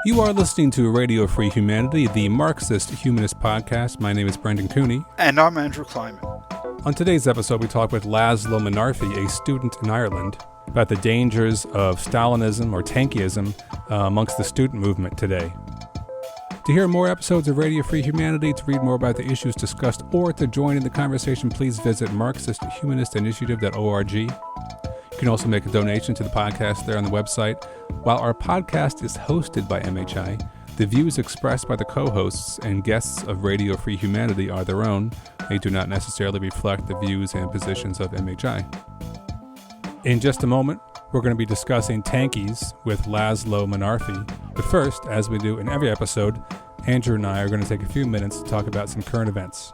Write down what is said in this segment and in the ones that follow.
You are listening to Radio Free Humanity, the Marxist-Humanist podcast. My name is Brendan Cooney. And I'm Andrew Kleiman. On today's episode, we talk with László Molnárfi, a student in Ireland, about the dangers of Stalinism or Tankieism amongst the student movement today. To hear more episodes of Radio Free Humanity, to read more about the issues discussed, or to join in the conversation, please visit Marxist-Humanist-Initiative.org. You can also make a donation to the podcast there on the website. While our podcast is hosted by MHI, the views expressed by the co-hosts and guests of Radio Free Humanity are their own. They do not necessarily reflect the views and positions of MHI. In just a moment, we're going to be discussing tankies with László Molnárfi. But first, as we do in every episode, Andrew and I are going to take a few minutes to talk about some current events.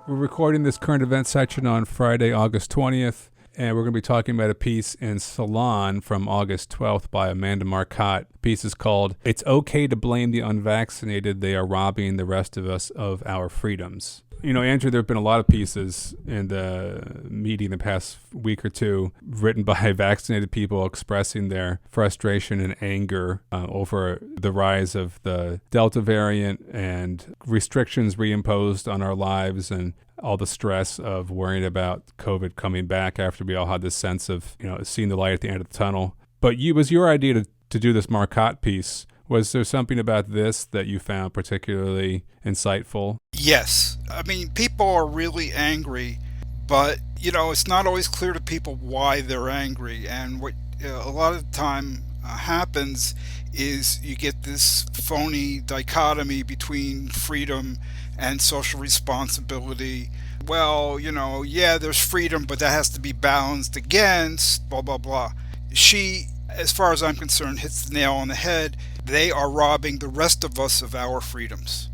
We're recording this current event section on Friday, August 20th, and we're going to be talking about a piece in Salon from August 12th by Amanda Marcotte. The piece is called, "It's Okay to Blame the Unvaccinated. They Are Robbing the Rest of Us of Our Freedoms." You know, Andrew, there have been a lot of pieces in the media in the past week or two written by vaccinated people expressing their frustration and anger over the rise of the Delta variant and restrictions reimposed on our lives and all the stress of worrying about COVID coming back after we all had this sense of, seeing the light at the end of the tunnel. But it was your idea to do this Marcotte piece. Was there something about this that you found particularly insightful? Yes. I mean, people are really angry, but, it's not always clear to people why they're angry. And what a lot of the time happens is you get this phony dichotomy between freedom and social responsibility. Well, there's freedom, but that has to be balanced against blah, blah, blah. She, as far as I'm concerned, hits the nail on the head. They are robbing the rest of us of our freedoms.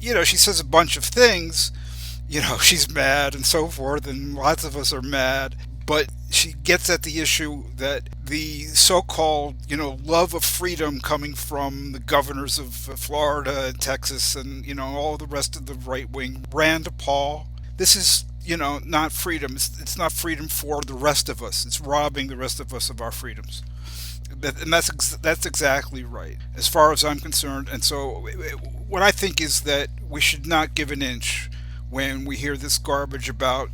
She says a bunch of things, she's mad and so forth, and lots of us are mad, but she gets at the issue that the so-called, love of freedom coming from the governors of Florida and Texas and, all the rest of the right wing, Rand Paul. This is, not freedom. It's not freedom for the rest of us. It's robbing the rest of us of our freedoms. And that's exactly right, as far as I'm concerned. And so what I think is that we should not give an inch when we hear this garbage about,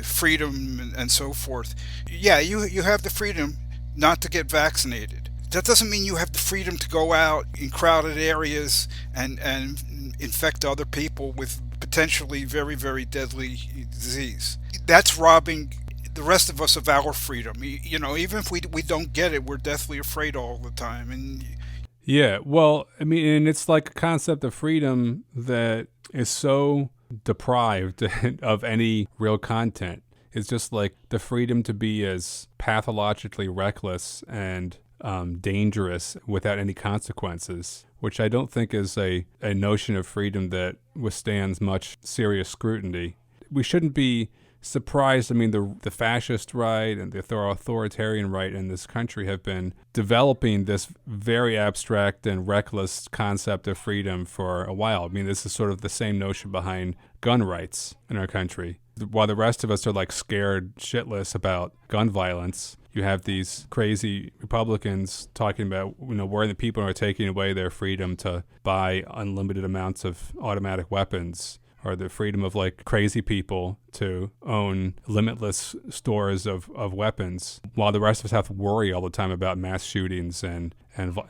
freedom and so forth. Yeah, you have the freedom not to get vaccinated. That doesn't mean you have the freedom to go out in crowded areas and infect other people with potentially very, very deadly disease. That's robbing the rest of us of our freedom. Even if we don't get it, we're deathly afraid all the time. And yeah, well, I mean, and it's like a concept of freedom that is so deprived of any real content. It's just like the freedom to be as pathologically reckless and dangerous without any consequences, which I don't think is a notion of freedom that withstands much serious scrutiny. We shouldn't be surprised. I mean, the fascist right and the authoritarian right in this country have been developing this very abstract and reckless concept of freedom for a while. I mean, this is sort of the same notion behind gun rights in our country. While the rest of us are like scared shitless about gun violence, you have these crazy Republicans talking about, where the people are taking away their freedom to buy unlimited amounts of automatic weapons, or the freedom of crazy people to own limitless stores of weapons, while the rest of us have to worry all the time about mass shootings and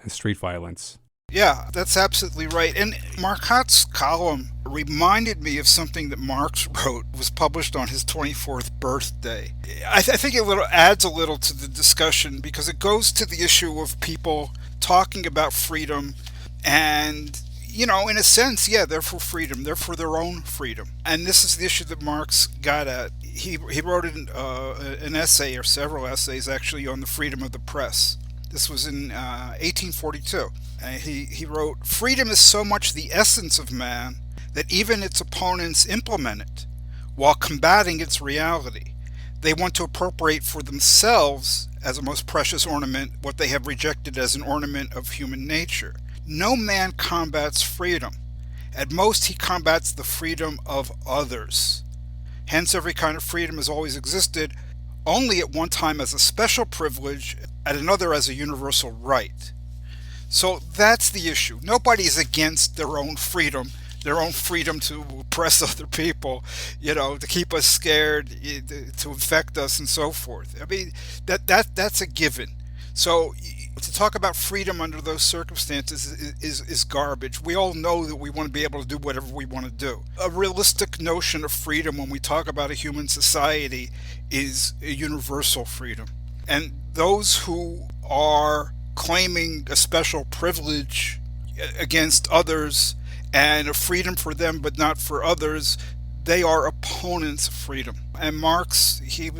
street violence. Yeah, that's absolutely right. And Marcotte's column reminded me of something that Marx wrote. It was published on his 24th birthday. I think it adds a little to the discussion because it goes to the issue of people talking about freedom and, in a sense, yeah, they're for freedom. They're for their own freedom. And this is the issue that Marx got at. He wrote an essay, or several essays actually, on the freedom of the press. This was in 1842. He wrote, "Freedom is so much the essence of man that even its opponents implement it, while combating its reality. They want to appropriate for themselves as a most precious ornament what they have rejected as an ornament of human nature. No man combats freedom. At most he combats the freedom of others. Hence every kind of freedom has always existed, only at one time as a special privilege, at another as a universal right. So that's the issue. Nobody's against their own freedom to oppress other people, to keep us scared, to infect us, and so forth. I mean, that's a given. So to talk about freedom under those circumstances is garbage. We all know that we want to be able to do whatever we want to do. A realistic notion of freedom when we talk about a human society is a universal freedom. And those who are claiming a special privilege against others and a freedom for them but not for others, they are opponents of freedom. And Marx, he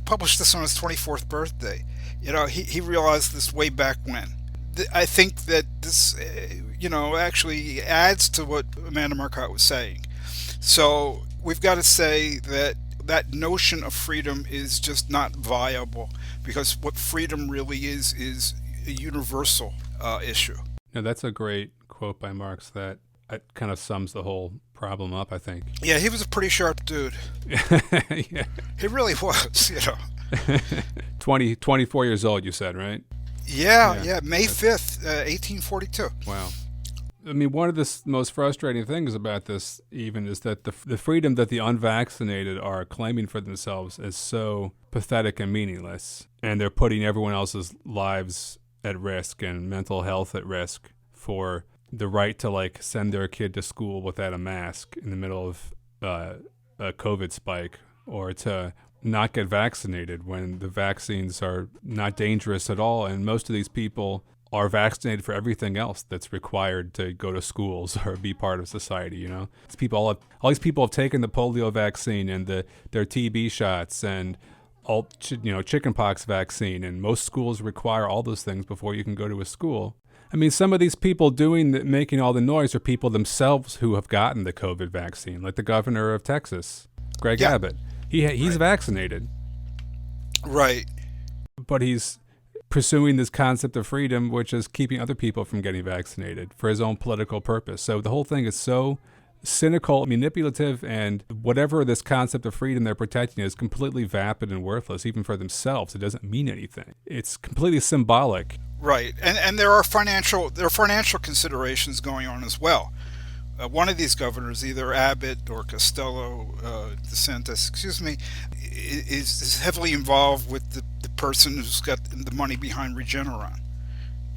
published this on his 24th birthday. He realized this way back when. I think that this, actually adds to what Amanda Marcotte was saying. So we've got to say that that notion of freedom is just not viable, because what freedom really is a universal issue. Now, that's a great quote by Marx that kind of sums the whole problem up, I think. Yeah, he was a pretty sharp dude. Yeah. He really was, 24 years old, you said, right? Yeah, May 5th, 1842. Wow. I mean, one of the most frustrating things about this even is that the freedom that the unvaccinated are claiming for themselves is so pathetic and meaningless. And they're putting everyone else's lives at risk and mental health at risk for the right to send their kid to school without a mask in the middle of a COVID spike, or to not get vaccinated when the vaccines are not dangerous at all. And most of these people are vaccinated for everything else that's required to go to schools or be part of society. These people, all these people have taken the polio vaccine and their TB shots and all, chickenpox vaccine, and most schools require all those things before you can go to a school. I mean, some of these people making all the noise are people themselves who have gotten the COVID vaccine, like the governor of Texas, Greg Abbott. He's vaccinated. Right. But he's pursuing this concept of freedom, which is keeping other people from getting vaccinated for his own political purpose. So the whole thing is so cynical, manipulative, and whatever this concept of freedom they're protecting is completely vapid and worthless, even for themselves. It doesn't mean anything. It's completely symbolic. Right. And there are financial considerations going on as well. One of these governors, either Abbott or Costello, DeSantis, is heavily involved with the person who's got the money behind Regeneron,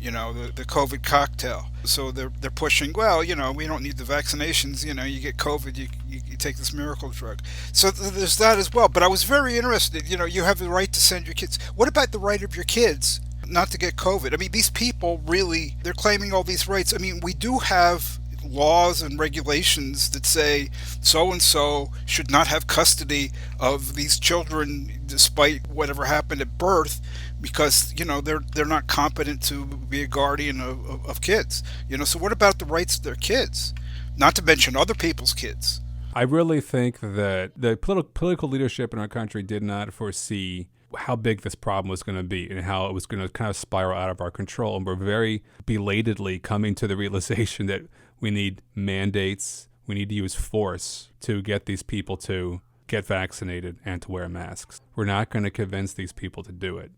the COVID cocktail. So they're pushing, we don't need the vaccinations, you get COVID, you take this miracle drug. So there's that as well. But I was very interested, you have the right to send your kids. What about the right of your kids not to get COVID? I mean, these people really, they're claiming all these rights. I mean, we do have laws and regulations that say so-and-so should not have custody of these children despite whatever happened at birth, because they're not competent to be a guardian of kids. So what about the rights of their kids, not to mention other people's kids? I really think that the political leadership in our country did not foresee how big this problem was going to be and how it was going to kind of spiral out of our control. And we're very belatedly coming to the realization that we need mandates, we need to use force to get these people to get vaccinated and to wear masks. We're not going to convince these people to do it.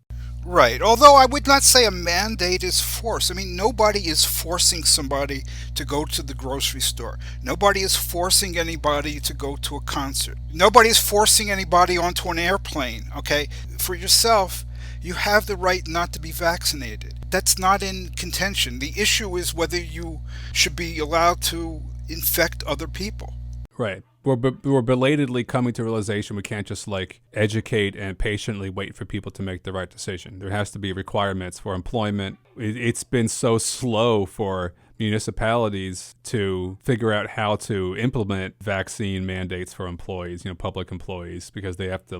Right. Although I would not say a mandate is force. I mean, nobody is forcing somebody to go to the grocery store. Nobody is forcing anybody to go to a concert. Nobody is forcing anybody onto an airplane, okay? For yourself, you have the right not to be vaccinated. That's not in contention. The issue is whether you should be allowed to infect other people. Right. We're belatedly coming to realization we can't just educate and patiently wait for people to make the right decision. There has to be requirements for employment. It's been so slow for municipalities to figure out how to implement vaccine mandates for employees, public employees, because they have to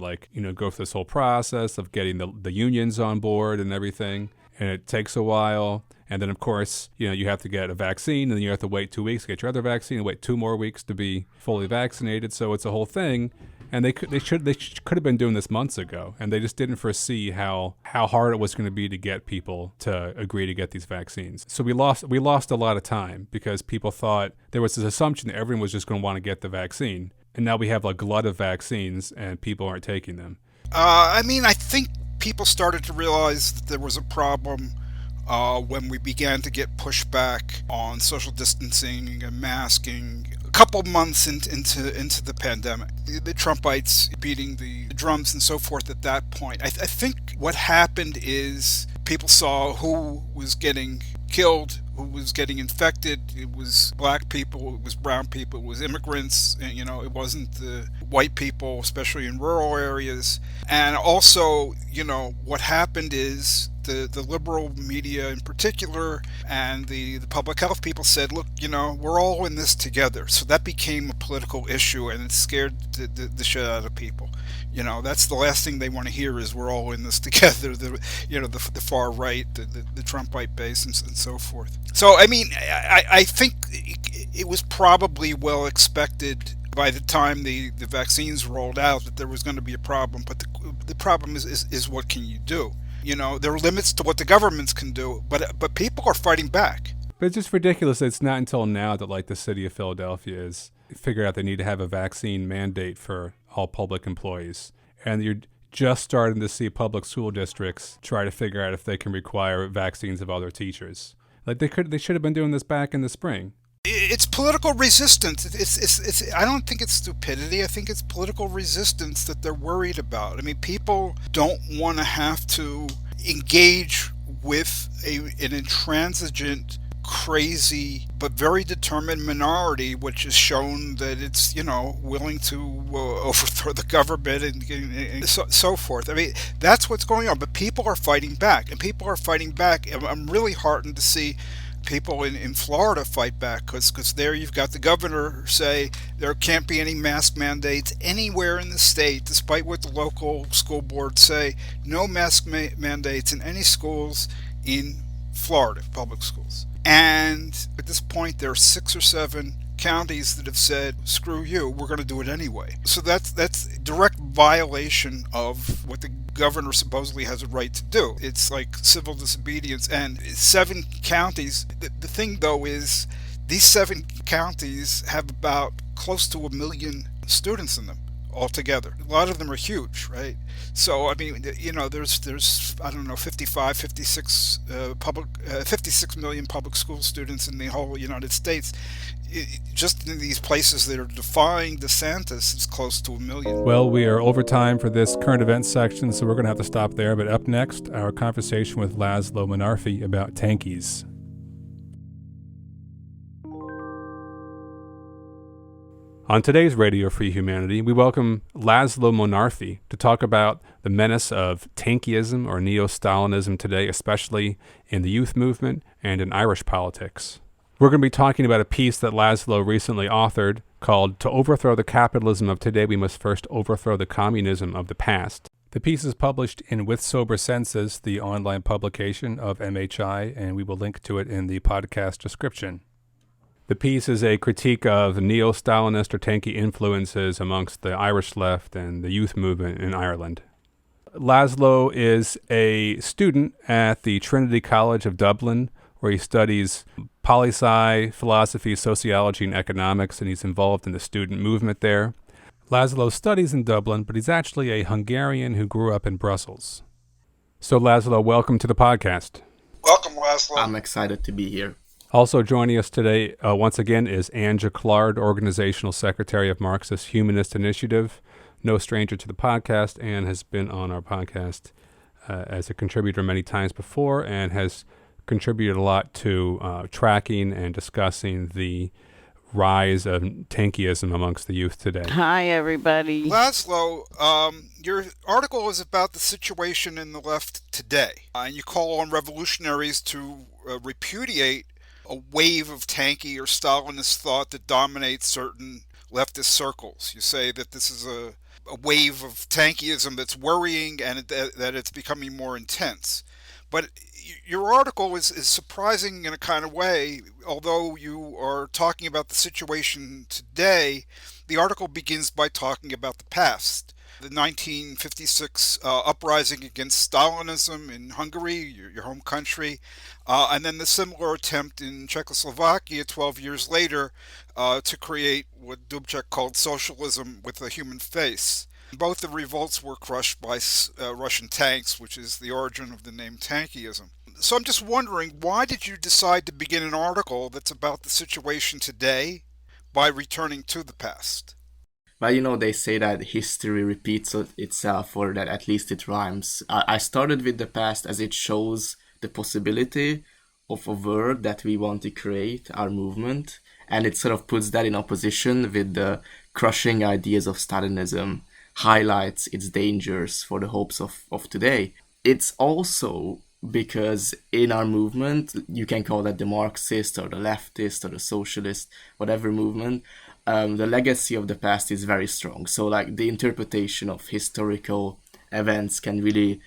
go through this whole process of getting the unions on board and everything. And it takes a while. And then, of course, you have to get a vaccine, and then you have to wait 2 weeks to get your other vaccine, and wait 2 more weeks to be fully vaccinated. So it's a whole thing. And they could have been doing this months ago, and they just didn't foresee how hard it was going to be to get people to agree to get these vaccines. So we lost a lot of time because people thought there was this assumption that everyone was just going to want to get the vaccine, and now we have a glut of vaccines and people aren't taking them. I think people started to realize that there was a problem when we began to get pushback on social distancing and masking a couple months into the pandemic. The Trumpites beating the drums and so forth at that point. I think what happened is people saw who was getting killed, who was getting infected. It was black people, it was brown people, it was immigrants, and, it wasn't the white people, especially in rural areas. And also, what happened is the liberal media in particular and the public health people said, look, we're all in this together. So that became a political issue, and it scared the shit out of people. That's the last thing they want to hear is we're all in this together. The far right, the Trumpite base, and so forth. So I think it was probably well expected by the time the vaccines rolled out that there was going to be a problem. But the problem is what can you do? There are limits to what the governments can do, but people are fighting back. But it's just ridiculous that it's not until now that, like, the city of Philadelphia is figured out they need to have a vaccine mandate for all public employees. And you're just starting to see public school districts try to figure out if they can require vaccines of other teachers. Like, they should have been doing this back in the spring. It's political resistance. It's. I don't think it's stupidity. I think it's political resistance that they're worried about. People don't want to have to engage with an intransigent, crazy, but very determined minority, which has shown that it's, willing to overthrow the government and so forth. That's what's going on. But people are fighting back, and people are fighting back. I'm really heartened to see people in Florida fight back, because there you've got the governor say there can't be any mask mandates anywhere in the state, despite what the local school boards say. No mask mandates in any schools in Florida, public schools. And at this point, there are 6 or 7 counties that have said, screw you, we're going to do it anyway. So that's direct violation of what the governor supposedly has a right to do. It's like civil disobedience. And 7 counties, the thing though is these 7 counties have about close to 1 million students in them altogether. A lot of them are huge, right? So there's I don't know, 56 million public school students in the whole United States. Just in these places that are defying DeSantis, it's close to 1 million. Well, we are over time for this current events section, so we're going to have to stop there. But up next, our conversation with László Molnárfi about tankies. On today's Radio Free Humanity, we welcome László Molnárfi to talk about the menace of Tankieism or neo-Stalinism today, especially in the youth movement and in Irish politics. We're going to be talking about a piece that László recently authored called "To Overthrow the Capitalism of Today, We Must First Overthrow the Communism of the Past." The piece is published in With Sober Senses, the online publication of MHI, and we will link to it in the podcast description. The piece is a critique of neo-Stalinist or tankie influences amongst the Irish left and the youth movement in Ireland. László is a student at the Trinity College of Dublin, where he studies poli-sci, philosophy, sociology, and economics, and he's involved in the student movement there. László studies in Dublin, but he's actually a Hungarian who grew up in Brussels. So László, welcome to the podcast. Welcome, László. I'm excited to be here. Also joining us today, once again, is Anne Jaclard, Organizational Secretary of Marxist-Humanist Initiative. No stranger to the podcast. Anne has been on our podcast as a contributor many times before and has contributed a lot to tracking and discussing the rise of tankieism amongst the youth today. Hi, everybody. László, your article is about the situation in the left today. And you call on revolutionaries to repudiate a wave of tankie or Stalinist thought that dominates certain leftist circles. You say that this is a wave of tankieism that's worrying and that it's becoming more intense. But your article is surprising in a kind of way. Although you are talking about the situation today, the article begins by talking about the past. The 1956 uprising against Stalinism in Hungary, your home country, and then the similar attempt in Czechoslovakia 12 years later to create what Dubček called socialism with a human face. Both the revolts were crushed by Russian tanks, which is the origin of the name Tankieism. So I'm just wondering, why did you decide to begin an article that's about the situation today by returning to the past? But they say that history repeats itself, or that at least it rhymes. I started with the past as it shows the possibility of a world that we want to create, our movement, and it sort of puts that in opposition with the crushing ideas of Stalinism, highlights its dangers for the hopes of today. It's also because in our movement, you can call that the Marxist or the leftist or the socialist, whatever movement, the legacy of the past is very strong. So, like, the interpretation of historical events can really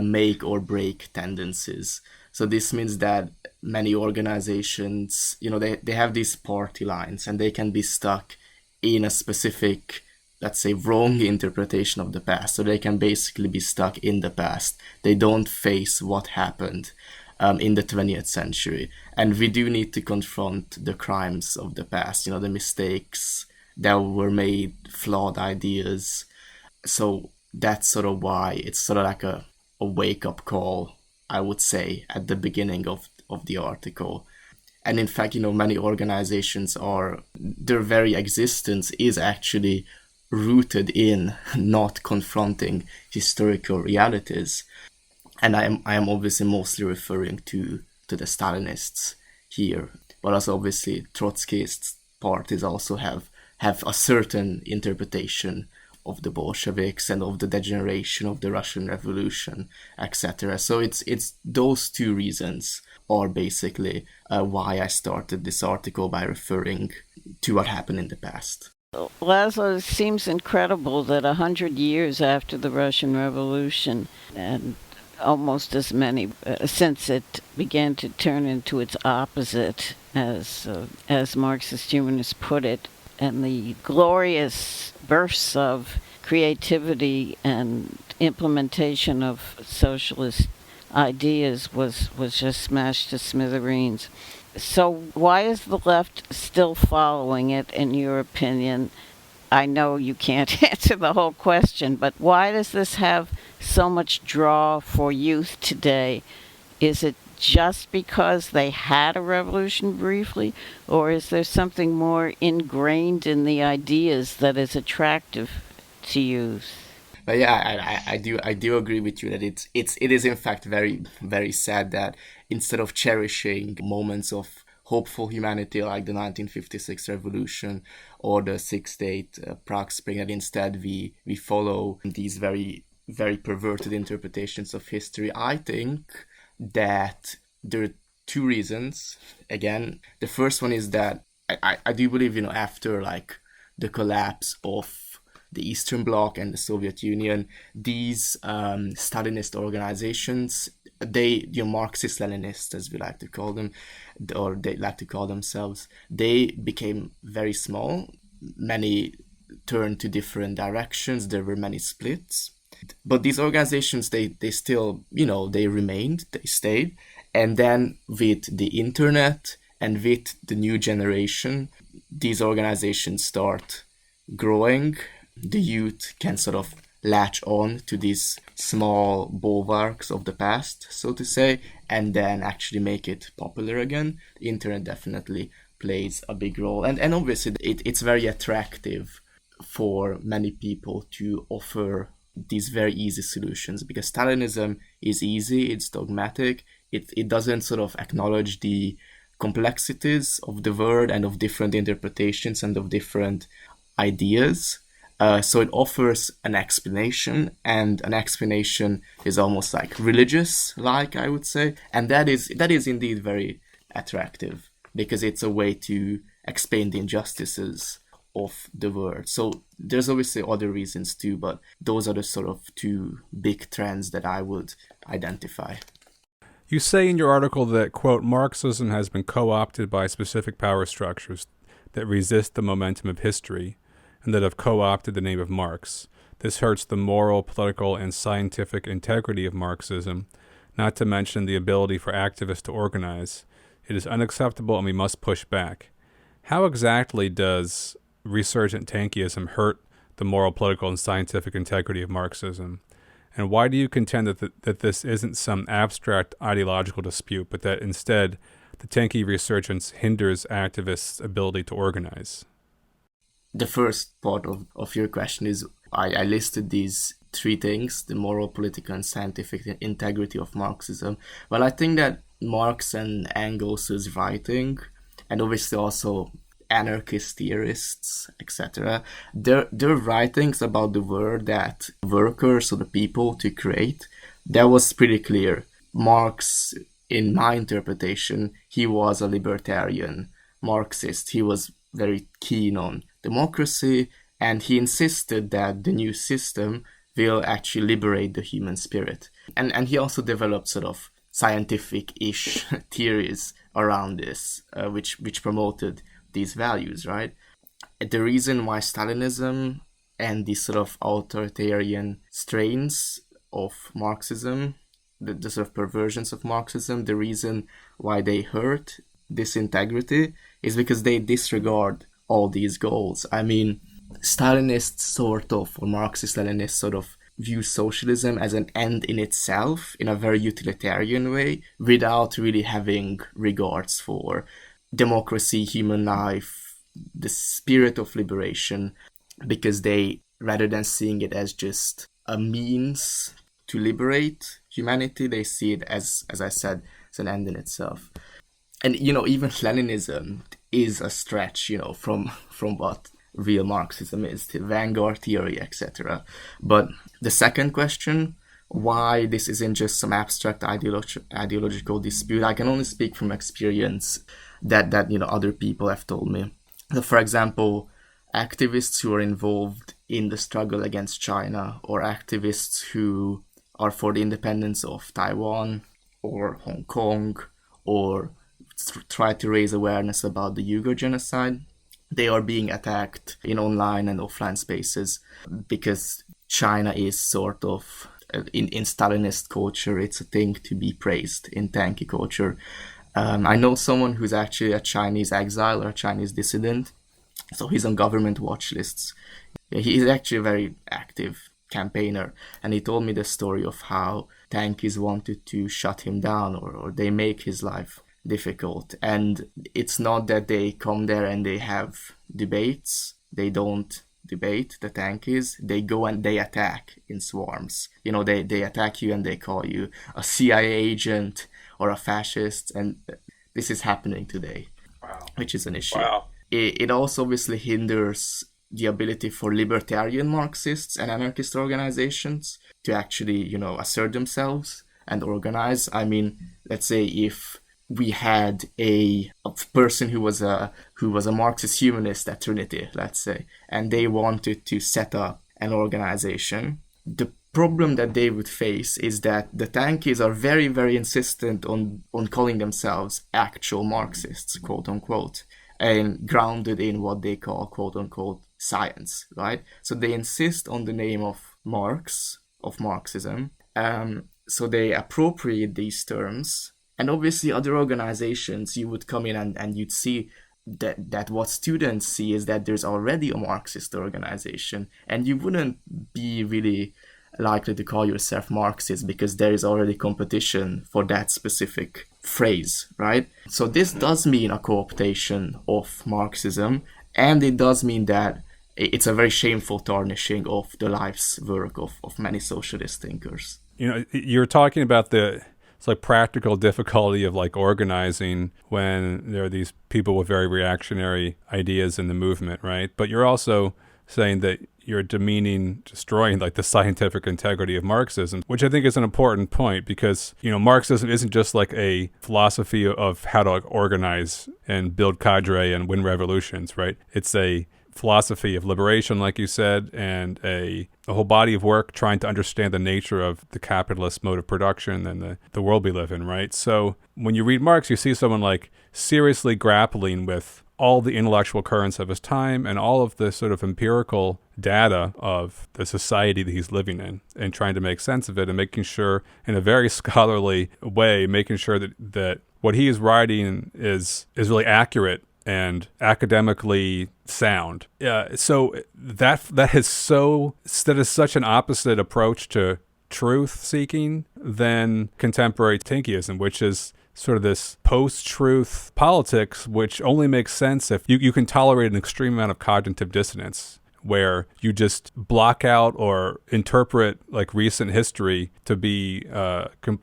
make or break tendencies. So this means that many organizations, they have these party lines, and they can be stuck in a specific, let's say, wrong interpretation of the past. So they can basically be stuck in the past. They don't face what happened in the 20th century. And we do need to confront the crimes of the past, the mistakes that were made, flawed ideas. So that's sort of why it's sort of like a wake-up call, I would say, at the beginning of the article. And in fact, many organizations their very existence is actually rooted in not confronting historical realities. And I am obviously mostly referring to the Stalinists here, but also obviously Trotskyist parties also have a certain interpretation of the Bolsheviks and of the degeneration of the Russian Revolution, etc. So it's those two reasons are basically why I started this article, by referring to what happened in the past. László, it seems incredible that 100 years after the Russian Revolution, and almost as many since it began to turn into its opposite, as Marxist-Humanists put it, and the glorious bursts of creativity and implementation of socialist ideas was just smashed to smithereens. So why is the left still following it, in your opinion? I know you can't answer the whole question, but why does this have so much draw for youth today? Is it just because they had a revolution briefly, or is there something more ingrained in the ideas that is attractive to youth? But yeah, I do agree with you that it is in fact very, very sad that instead of cherishing moments of hopeful humanity like the 1956 revolution or the Six-Day Prague Spring, that instead we follow these very, very perverted interpretations of history. I think that there are two reasons. Again, the first one is that I do believe, after like the collapse of the Eastern Bloc and the Soviet Union, these Stalinist organizations, Marxist-Leninists, as we like to call them, or they like to call themselves, they became very small. Many turned to different directions. There were many splits. But these organizations, they still, they remained, they stayed. And then with the internet and with the new generation, these organizations start growing. The youth can sort of latch on to these small bulwarks of the past, so to say, and then actually make it popular again. The internet definitely plays a big role. And obviously it's very attractive for many people to offer these very easy solutions, because Stalinism is easy, it's dogmatic, it doesn't sort of acknowledge the complexities of the world and of different interpretations and of different ideas. So it offers an explanation, and an explanation is almost like religious-like, I would say, and that is indeed very attractive, because it's a way to explain the injustices of the world. So there's obviously other reasons too, but those are the sort of two big trends that I would identify. You say in your article that, quote, Marxism has been co-opted by specific power structures that resist the momentum of history and that have co-opted the name of Marx. This hurts the moral, political, and scientific integrity of Marxism, not to mention the ability for activists to organize. It is unacceptable and we must push back. How exactly does resurgent tankieism hurt the moral, political, and scientific integrity of Marxism? And why do you contend that this isn't some abstract ideological dispute, but that instead the tankie resurgence hinders activists' ability to organize? The first part of your question is I listed these three things: the moral, political, and scientific integrity of Marxism. Well, I think that Marx and Engels' writing, and obviously also anarchist theorists, etc., their writings about the world that workers or the people to create, that was pretty clear. Marx, in my interpretation, he was a libertarian Marxist. He was very keen on democracy, and he insisted that the new system will actually liberate the human spirit. And he also developed sort of scientific-ish theories around this, which promoted these values, right? The reason why Stalinism and these sort of authoritarian strains of Marxism, the sort of perversions of Marxism, the reason why they hurt this integrity is because they disregard all these goals. I mean, Stalinists sort of, or Marxist-Leninists sort of view socialism as an end in itself in a very utilitarian way without really having regards for democracy, human life, the spirit of liberation, because they, rather than seeing it as just a means to liberate humanity, they see it as I said, as an end in itself. And, even Leninism is a stretch, from what real Marxism is, to vanguard theory, etc. But the second question, why this isn't just some abstract ideological dispute, I can only speak from experience that other people have told me. So, for example, activists who are involved in the struggle against China, or activists who are for the independence of Taiwan or Hong Kong, or try to raise awareness about the Uyghur genocide, they are being attacked in online and offline spaces because China is sort of, in Stalinist culture, it's a thing to be praised in tankie culture. I know someone who's actually a Chinese exile or a Chinese dissident, so he's on government watch lists. He's actually a very active campaigner, and he told me the story of how tankies wanted to shut him down, or they make his life difficult. And it's not that they come there and they have debates. They don't debate, the tankies. They go and they attack in swarms. They attack you and they call you a CIA agent or a fascist, and this is happening today. Wow. Which is an issue. Wow. It also obviously hinders the ability for libertarian Marxists and anarchist organizations to actually, assert themselves and organize. I mean, let's say if we had a person who was a Marxist-Humanist at Trinity, let's say, and they wanted to set up an organization, the problem that they would face is that the tankies are very, very insistent on calling themselves actual Marxists, quote unquote, and grounded in what they call, quote unquote, science, right? So they insist on the name of Marx, of Marxism. So they appropriate these terms. And obviously other organizations, you would come in and you'd see that what students see is that there's already a Marxist organization, and you wouldn't be really likely to call yourself Marxist because there is already competition for that specific phrase, right? So this does mean a co-optation of Marxism, and it does mean that it's a very shameful tarnishing of the life's work of many socialist thinkers. You're talking about it's like practical difficulty of like organizing when there are these people with very reactionary ideas in the movement, right? But you're also saying that you're destroying like the scientific integrity of Marxism, which I think is an important point because, Marxism isn't just like a philosophy of how to organize and build cadre and win revolutions, right? It's a philosophy of liberation, like you said, and a whole body of work trying to understand the nature of the capitalist mode of production and the world we live in, right? So when you read Marx, you see someone like seriously grappling with all the intellectual currents of his time and all of the sort of empirical data of the society that he's living in and trying to make sense of it and making sure in a very scholarly way, making sure that what he is writing is really accurate and academically sound. So that is such an opposite approach to truth seeking than contemporary Tankieism, which is sort of this post-truth politics, which only makes sense if you can tolerate an extreme amount of cognitive dissonance, where you just block out or interpret like recent history to be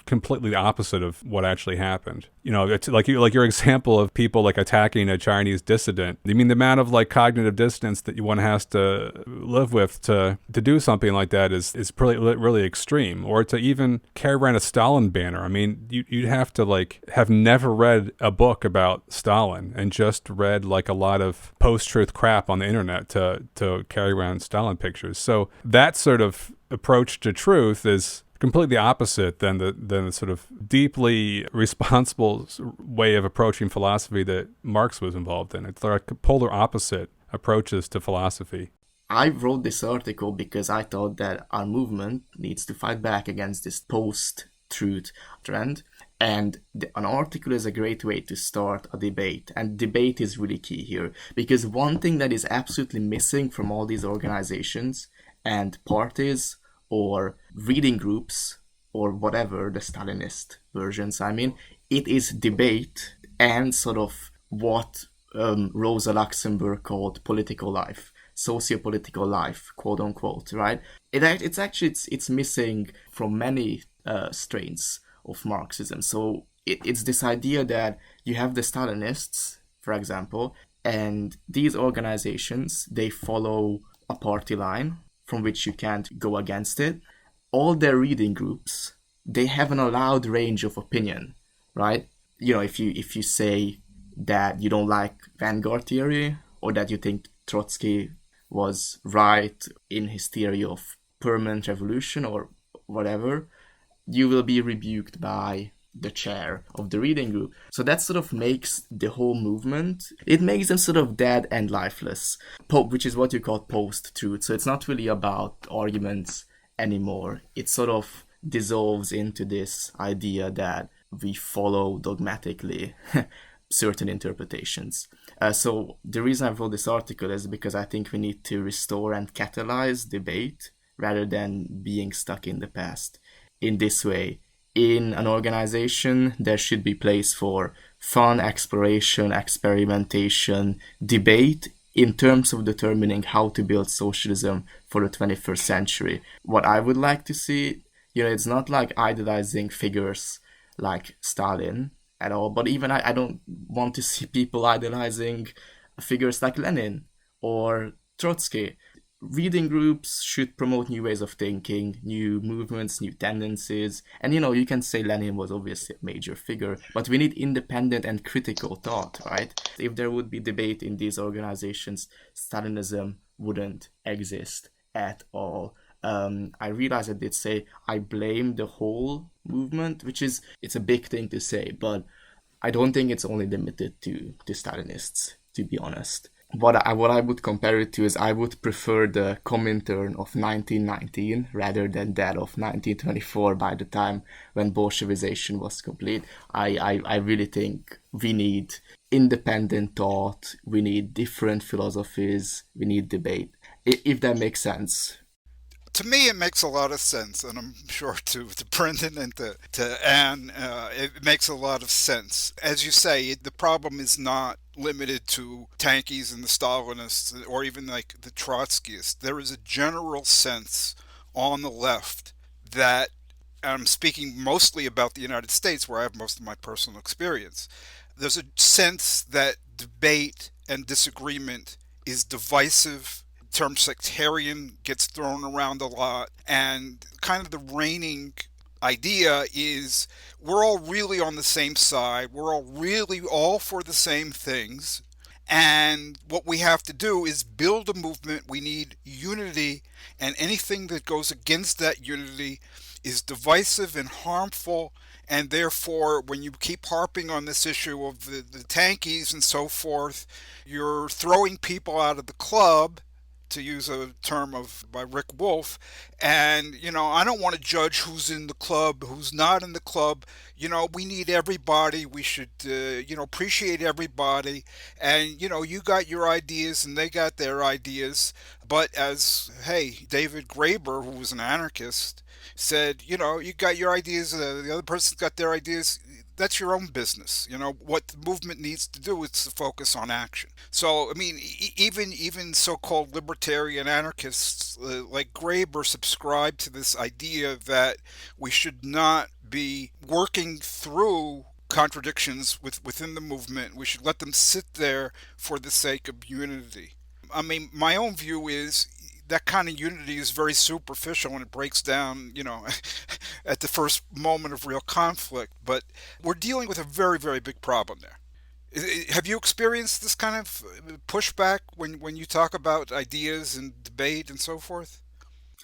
completely the opposite of what actually happened. You know, it's like your example of people like attacking a Chinese dissident. I mean, the amount of like cognitive dissonance that one has to live with to do something like that is really extreme. Or to even carry around a Stalin banner. I mean, you'd have to like have never read a book about Stalin and just read like a lot of post-truth crap on the internet to carry around Stalin pictures. So that sort of approach to truth is completely opposite than the sort of deeply responsible way of approaching philosophy that Marx was involved in. It's like polar opposite approaches to philosophy. I wrote this article because I thought that our movement needs to fight back against this post-truth trend. And an article is a great way to start a debate. And debate is really key here. Because one thing that is absolutely missing from all these organizations and parties or reading groups or whatever, the Stalinist versions, I mean, it is debate and sort of what Rosa Luxemburg called political life, socio-political life, quote unquote, right? It's missing from many strains of Marxism. So it's this idea that you have the Stalinists, for example, and these organizations, they follow a party line from which you can't go against it. All their reading groups, they have an allowed range of opinion, right? You know, if you say that you don't like vanguard theory or that you think Trotsky was right in his theory of permanent revolution or whatever, you will be rebuked by the chair of the reading group. So that sort of makes the whole movement, it makes them sort of dead and lifeless, which is what you call post-truth. So it's not really about arguments anymore. It sort of dissolves into this idea that we follow dogmatically certain interpretations. So the reason I wrote this article is because I think we need to restore and catalyze debate rather than being stuck in the past. In this way, in an organization, there should be place for fun, exploration, experimentation, debate in terms of determining how to build socialism for the 21st century. What I would like to see, you know, it's not like idolizing figures like Stalin at all, but even I don't want to see people idolizing figures like Lenin or Trotsky. Reading groups should promote new ways of thinking, new movements, new tendencies. And, you know, you can say Lenin was obviously a major figure, but we need independent and critical thought, right? If there would be debate in these organizations, Stalinism wouldn't exist at all. I realize I did say I blame the whole movement, it's a big thing to say, but I don't think it's only limited to Stalinists, to be honest. What I would compare it to is I would prefer the Comintern of 1919 rather than that of 1924 by the time when Bolshevization was complete. I really think we need independent thought, we need different philosophies, we need debate, if that makes sense. To me, it makes a lot of sense, and I'm sure to Brendan and to Anne, it makes a lot of sense. As you say, the problem is not limited to tankies and the Stalinists, or even like the Trotskyists. There is a general sense on the left that, and I'm speaking mostly about the United States, where I have most of my personal experience, there's a sense that debate and disagreement is divisive. Term sectarian gets thrown around a lot, and kind of the reigning idea is we're all really on the same side, we're all really all for the same things, and what we have to do is build a movement. We need unity, and anything that goes against that unity is divisive and harmful. And therefore, when you keep harping on this issue of the tankies and so forth, you're throwing people out of the club, to use a term by Rick Wolf. And, you know, I don't want to judge who's in the club, who's not in the club. You know, we need everybody. We should, appreciate everybody. And, you know, you got your ideas and they got their ideas. But as, David Graeber, who was an anarchist, said, you got your ideas, the other person's got their ideas. That's your own business. What the movement needs to do is to focus on action. So, I mean, even so-called libertarian anarchists like Graeber subscribe to this idea that we should not be working through contradictions within the movement. We should let them sit there for the sake of unity. I mean, my own view is that kind of unity is very superficial and it breaks down, at the first moment of real conflict. But we're dealing with a very, very big problem there. Have you experienced this kind of pushback when you talk about ideas and debate and so forth?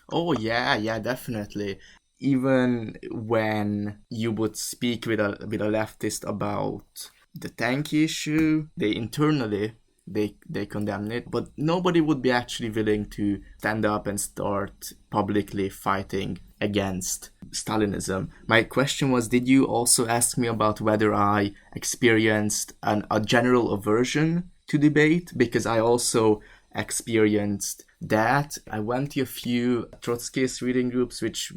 Oh yeah, definitely. Even when you would speak with a leftist about the tankie issue, they internally they condemn it, but nobody would be actually willing to stand up and start publicly fighting against Stalinism. My question was, did you also ask me about whether I experienced a general aversion to debate? Because I also experienced that. I went to a few Trotskyist reading groups, which,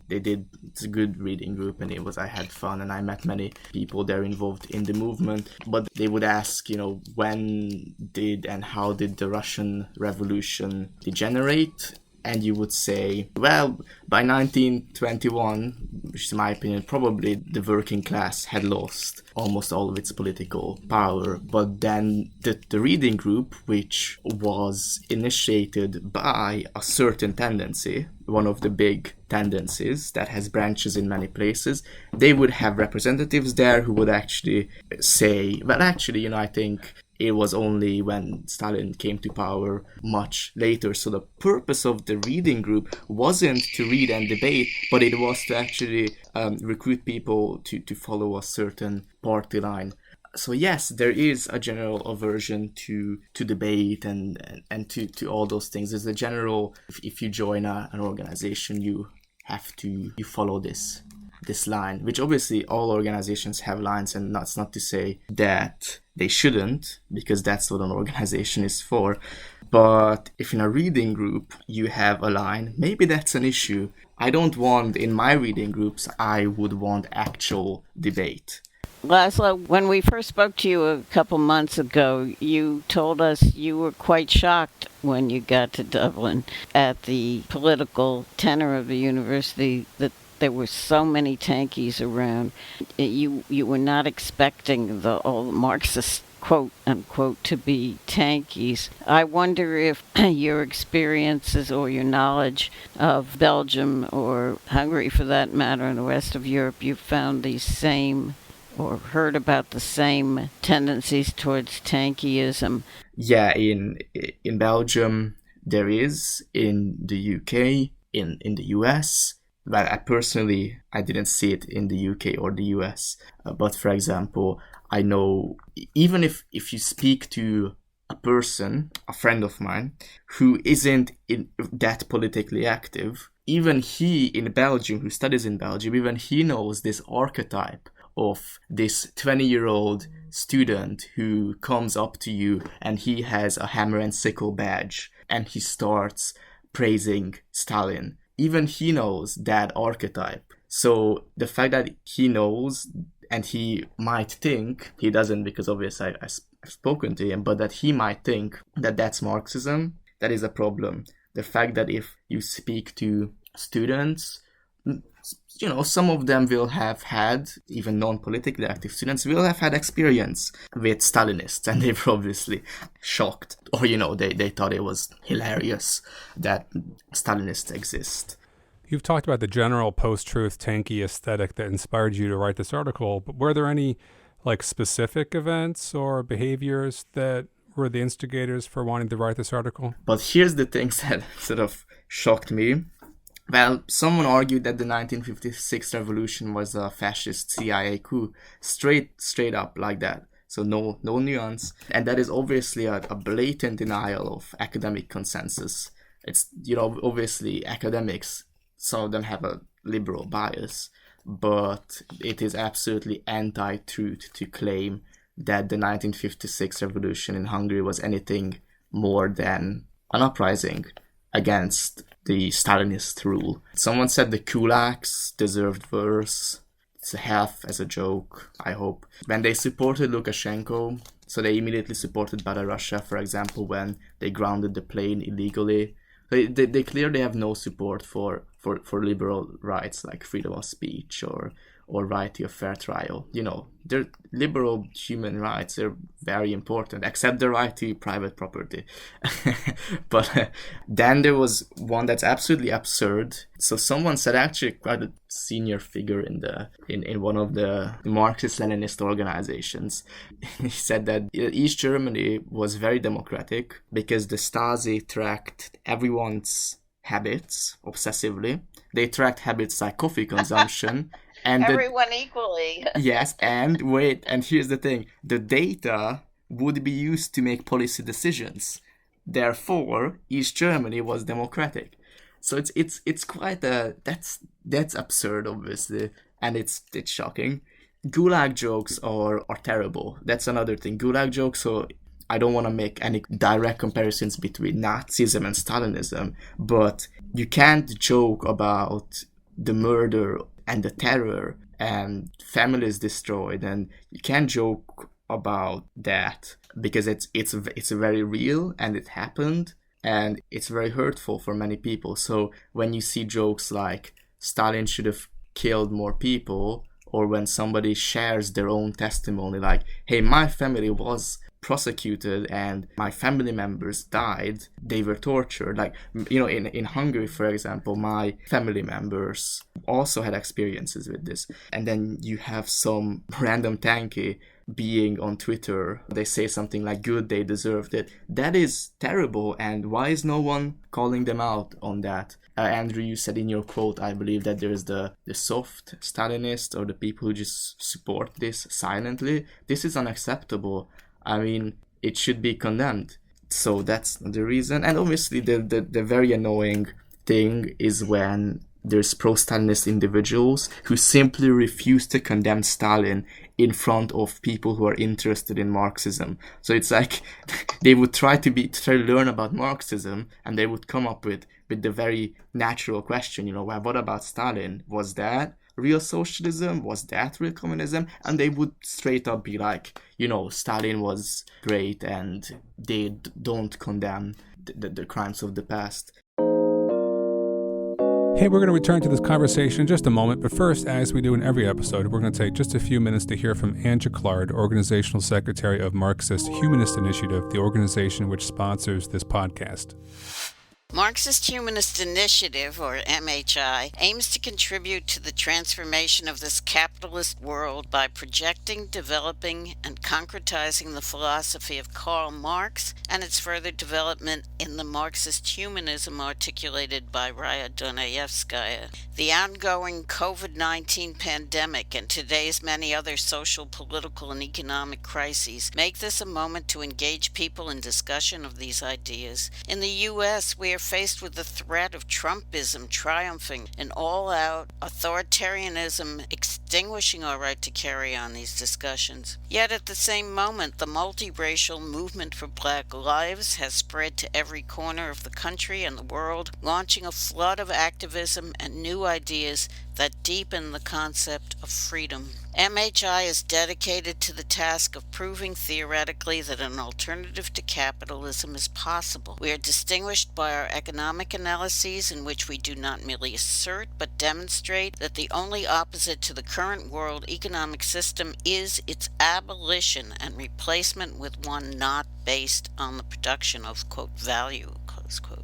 they did, it's a good reading group, and I had fun, and I met many people there involved in the movement. But they would ask, when did and how did the Russian Revolution degenerate? And you would say, well, by 1921, which is in my opinion, probably the working class had lost almost all of its political power. But then the reading group, which was initiated by a certain tendency, one of the big tendencies that has branches in many places, they would have representatives there who would actually say, well, actually, I think it was only when Stalin came to power much later. So the purpose of the reading group wasn't to read and debate, but it was to actually recruit people to follow a certain party line. So yes, there is a general aversion to debate and to all those things. There's a general, if you join an organization, you follow this line, which obviously all organizations have lines, and that's not to say that they shouldn't, because that's what an organization is for. But if in a reading group you have a line, maybe that's an issue. I don't want, in my reading groups, I would want actual debate. László, when we first spoke to you a couple months ago, you told us you were quite shocked when you got to Dublin at the political tenor of the university, that there were so many tankies around. You were not expecting the old Marxist quote unquote to be tankies. I wonder if your experiences or your knowledge of Belgium or Hungary, for that matter, and the rest of Europe, you found these same or heard about the same tendencies towards tankiism. Yeah, in Belgium there is, in the UK, in the US. But I didn't see it in the UK or the US. But for example, I know even if you speak to a person, a friend of mine, who isn't that politically active, even he in Belgium, who studies in Belgium, even he knows this archetype of this 20-year-old student who comes up to you and he has a hammer and sickle badge and he starts praising Stalin. Even he knows that archetype. So the fact that he knows, and he might think, he doesn't because obviously I've spoken to him, but that he might think that that's Marxism, that is a problem. The fact that if you speak to students, some of them will have had, even non-politically active students, will have had experience with Stalinists, and they were obviously shocked. Or, they thought it was hilarious that Stalinists exist. You've talked about the general post-truth tankie aesthetic that inspired you to write this article, but were there any specific events or behaviors that were the instigators for wanting to write this article? But here's the things that sort of shocked me. Well, someone argued that the 1956 revolution was a fascist CIA coup, straight up like that. So no nuance. And that is obviously a blatant denial of academic consensus. It's, obviously academics, some of them have a liberal bias, but it is absolutely anti-truth to claim that the 1956 revolution in Hungary was anything more than an uprising against the Stalinist rule. Someone said the kulaks deserved worse. It's half as a joke, I hope. When they supported Lukashenko, so they immediately supported Belarus, for example, when they grounded the plane illegally. They clearly have no support for liberal rights like freedom of speech or right to a fair trial. You know, they're liberal human rights. They're very important, except the right to private property. But then there was one that's absolutely absurd. So someone said, actually quite a senior figure in one of the Marxist-Leninist organizations, he said that East Germany was very democratic because the Stasi tracked everyone's habits obsessively. They tracked habits like coffee consumption. And everyone equally. Yes, and wait, and here's the thing. The data would be used to make policy decisions. Therefore, East Germany was democratic. So it's quite that's absurd, obviously, and it's shocking. Gulag jokes are terrible. That's another thing. Gulag jokes, so I don't want to make any direct comparisons between Nazism and Stalinism, but you can't joke about the murder and the terror and families destroyed, and you can't joke about that because it's very real and it happened and it's very hurtful for many people. So when you see jokes like Stalin should have killed more people, or when somebody shares their own testimony like, hey, my family was prosecuted and my family members died, they were tortured, like, you know, in Hungary, for example, my family members also had experiences with this. And then you have some random tankie being on Twitter, they say something like, good, they deserved it. That is terrible, and why is no one calling them out on that? Andrew, you said in your quote, I believe, that there's the soft Stalinists or the people who just support this silently. This is unacceptable. I mean, it should be condemned. So that's the reason. And obviously the very annoying thing is when there's pro-Stalinist individuals who simply refuse to condemn Stalin in front of people who are interested in Marxism. So it's like they would try to learn about Marxism, and they would come up with the very natural question, you know, well, what about Stalin? Was that real socialism? Was that real communism? And they would straight up be like, you know, Stalin was great and they don't condemn the crimes of the past. Hey, we're going to return to this conversation in just a moment, but first, as we do in every episode, we're going to take just a few minutes to hear from Anne Jaclard, Organizational Secretary of Marxist-Humanist Initiative, the organization which sponsors this podcast. Marxist-Humanist Initiative, or MHI, aims to contribute to the transformation of this capitalist world by projecting, developing, and concretizing the philosophy of Karl Marx and its further development in the Marxist humanism articulated by Raya Dunayevskaya. The ongoing COVID-19 pandemic and today's many other social, political, and economic crises make this a moment to engage people in discussion of these ideas. In the U.S., we are faced with the threat of Trumpism triumphing and all-out authoritarianism extinguishing our right to carry on these discussions. Yet at the same moment, the multiracial movement for Black lives has spread to every corner of the country and the world, launching a flood of activism and new ideas that deepen the concept of freedom. MHI is dedicated to the task of proving theoretically that an alternative to capitalism is possible. We are distinguished by our economic analyses in which we do not merely assert but demonstrate that the only opposite to the current world economic system is its abolition and replacement with one not based on the production of, quote, value, close quote.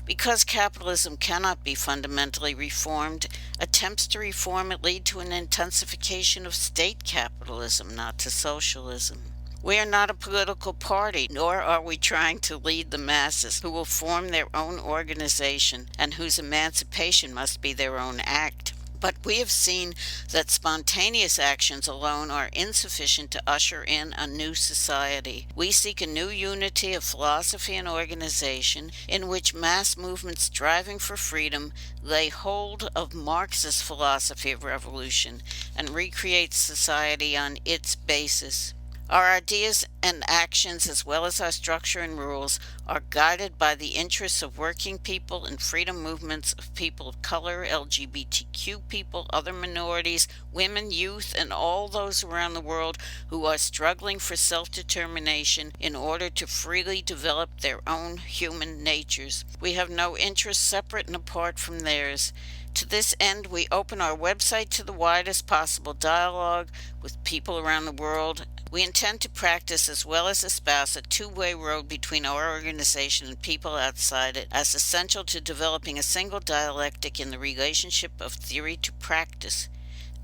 Because capitalism cannot be fundamentally reformed, attempts to reform it lead to an intensification of state capitalism, not to socialism. We are not a political party, nor are we trying to lead the masses who will form their own organization and whose emancipation must be their own act. But we have seen that spontaneous actions alone are insufficient to usher in a new society. We seek a new unity of philosophy and organization in which mass movements striving for freedom lay hold of Marxist philosophy of revolution and recreate society on its basis. Our ideas and actions, as well as our structure and rules, are guided by the interests of working people and freedom movements of people of color, LGBTQ people, other minorities, women, youth, and all those around the world who are struggling for self-determination in order to freely develop their own human natures. We have no interests separate and apart from theirs. To this end, we open our website to the widest possible dialogue with people around the world. We intend to practice as well as espouse a two-way road between our organization and people outside it, as essential to developing a single dialectic in the relationship of theory to practice,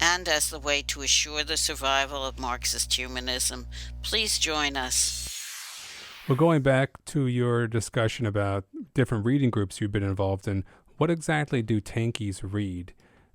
and as the way to assure the survival of Marxist humanism. Please join us. Well, going back to your discussion about different reading groups you've been involved in, what exactly do tankies read?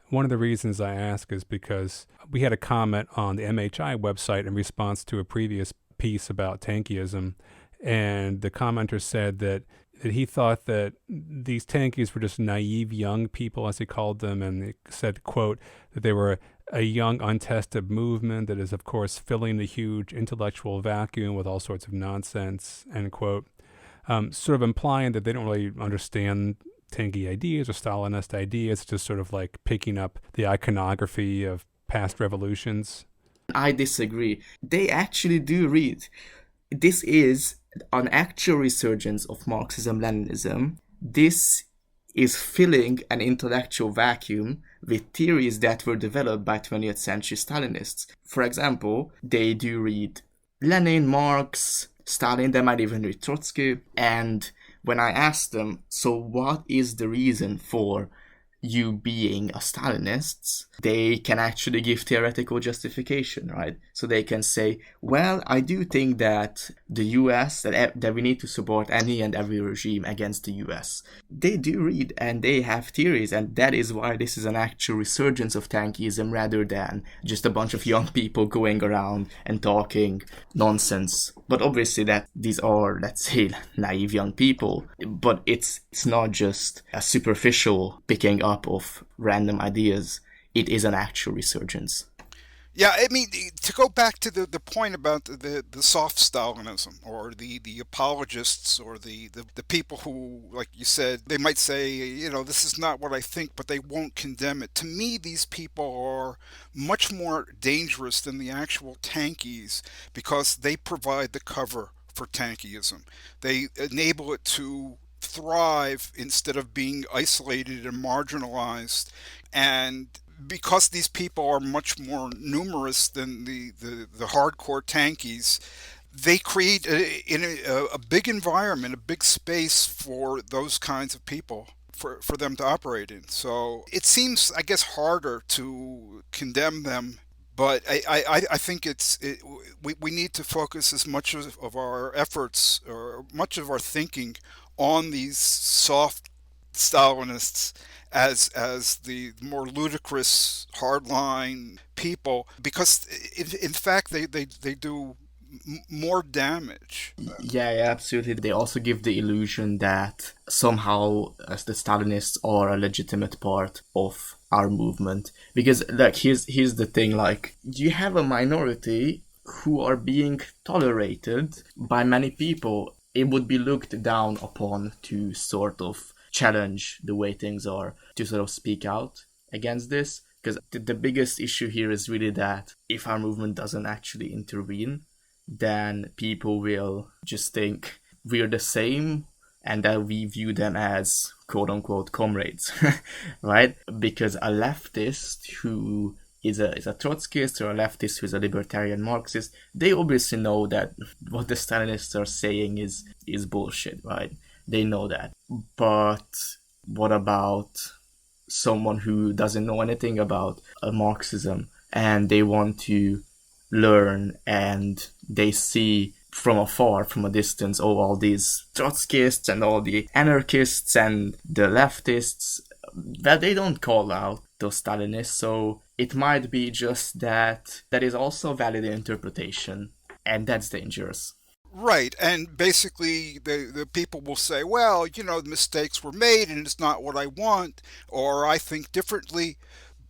One of the reasons I ask is because we had a comment on the MHI website in response to a previous piece about Tankieism, and the commenter said that he thought that these tankies were just naive young people, as he called them, and he said, quote, that they were a young, untested movement that is, of course, filling the huge intellectual vacuum with all sorts of nonsense, end quote, sort of implying that they don't really understand tankie ideas or Stalinist ideas, just sort of like picking up the iconography of past revolutions. I disagree. They actually do read. This is an actual resurgence of Marxism-Leninism. This is filling an intellectual vacuum with theories that were developed by 20th century Stalinists. For example, they do read Lenin, Marx, Stalin, they might even read Trotsky, and when I asked them, so what is the reason for you being a Stalinist, they can actually give theoretical justification, right? So they can say, well, I do think that the US, that we need to support any and every regime against the US. They do read and they have theories, and that is why this is an actual resurgence of Tankieism rather than just a bunch of young people going around and talking nonsense. But obviously that these are, let's say, naive young people, but it's not just a superficial picking up of random ideas. It is an actual resurgence. Yeah, I mean, to go back to the point about the soft Stalinism, or the apologists, or the people who, like you said, they might say, you know, this is not what I think, but they won't condemn it. To me, these people are much more dangerous than the actual tankies, because they provide the cover for tankieism. They enable it to thrive instead of being isolated and marginalized. And because these people are much more numerous than the hardcore tankies, they create a big environment, a big space for those kinds of people for them to operate in. So it seems, I guess, harder to condemn them. But I think we need to focus as much of our efforts, or much of our thinking, on these soft Stalinists as the more ludicrous hardline people, because in fact they do more damage. Yeah, absolutely. They also give the illusion that somehow as the Stalinists are a legitimate part of our movement, because like here's the thing, like you have a minority who are being tolerated by many people. It would be looked down upon to sort of challenge the way things are, to sort of speak out against this, because the biggest issue here is really that if our movement doesn't actually intervene, then people will just think we're the same and that we view them as quote-unquote comrades, right? Because a leftist who is a Trotskyist, or a leftist who is a libertarian Marxist, they obviously know that what the Stalinists are saying is bullshit, right? They know that. But what about someone who doesn't know anything about Marxism, and they want to learn, and they see from afar, from a distance, all these Trotskyists and all the anarchists and the leftists, that they don't call out those Stalinists. So it might be just that is also valid interpretation, and that's dangerous. Right, and basically the people will say, well, you know, the mistakes were made and it's not what I want, or I think differently.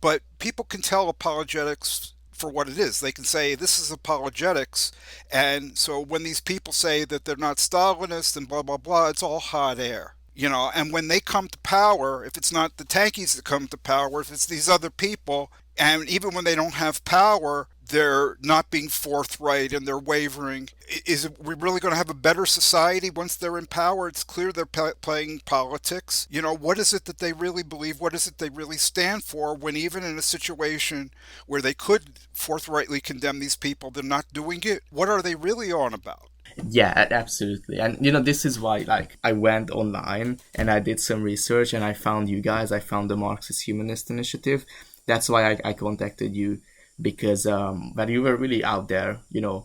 But people can tell apologetics for what it is. They can say this is apologetics, and so when these people say that they're not Stalinist and blah blah blah, it's all hot air. And when they come to power, if it's not the tankies that come to power, if it's these other people, and even when they don't have power, they're not being forthright and they're wavering. We really going to have a better society once they're in power? It's clear they're playing politics. What is it that they really believe? What is it they really stand for, when even in a situation where they could forthrightly condemn these people, they're not doing it? What are they really on about? Yeah, absolutely. And this is why I went online and I did some research and I found you guys. I found the Marxist-Humanist initiative. That's why I contacted you, because when you were really out there,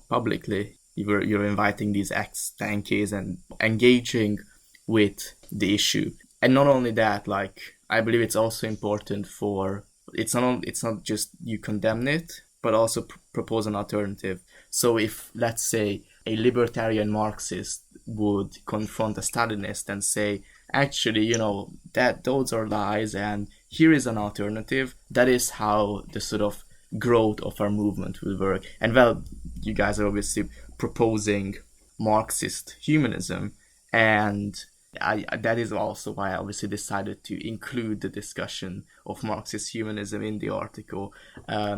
publicly, you're inviting these ex-tankies and engaging with the issue. And not only that, I believe it's also important it's not just you condemn it, but also propose an alternative. So if, let's say, a libertarian Marxist would confront a Stalinist and say, actually, that those are lies and here is an alternative, that is how the sort of growth of our movement will work. And well, you guys are obviously proposing Marxist humanism, and that is also why I obviously decided to include the discussion of Marxist humanism in the article,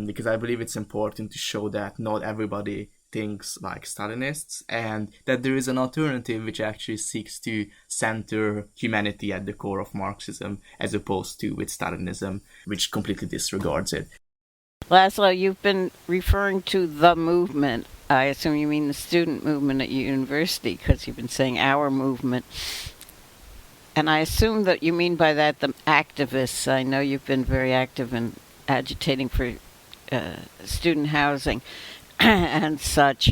because I believe it's important to show that not everybody thinks like Stalinists, and that there is an alternative which actually seeks to center humanity at the core of Marxism, as opposed to with Stalinism, which completely disregards it. László, you've been referring to the movement. I assume you mean the student movement at your university, because you've been saying our movement. And I assume that you mean by that the activists. I know you've been very active in agitating for student housing and such.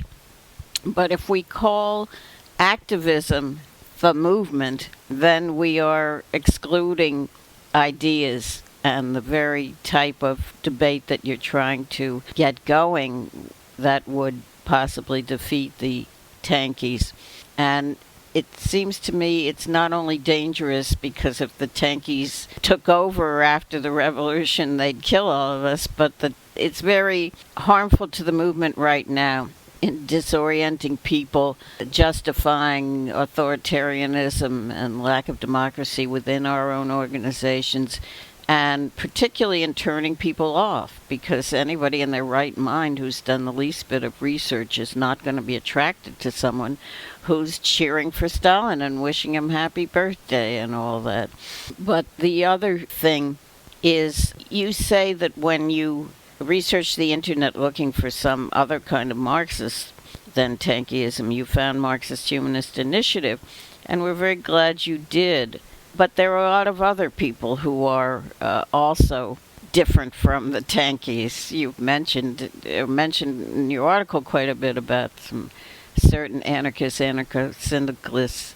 But if we call activism the movement, then we are excluding ideas and the very type of debate that you're trying to get going that would possibly defeat the tankies. And it seems to me it's not only dangerous because if the tankies took over after the revolution, they'd kill all of us, but it's very harmful to the movement right now in disorienting people, justifying authoritarianism and lack of democracy within our own organizations, and particularly in turning people off, because anybody in their right mind who's done the least bit of research is not going to be attracted to someone who's cheering for Stalin and wishing him happy birthday and all that. But the other thing is, you say that when you researched the internet looking for some other kind of Marxist than Tankieism, you found Marxist-Humanist initiative, and we're very glad you did. But there are a lot of other people who are also different from the tankies. You've mentioned in your article quite a bit about some certain anarchists, anarcho-syndicalists,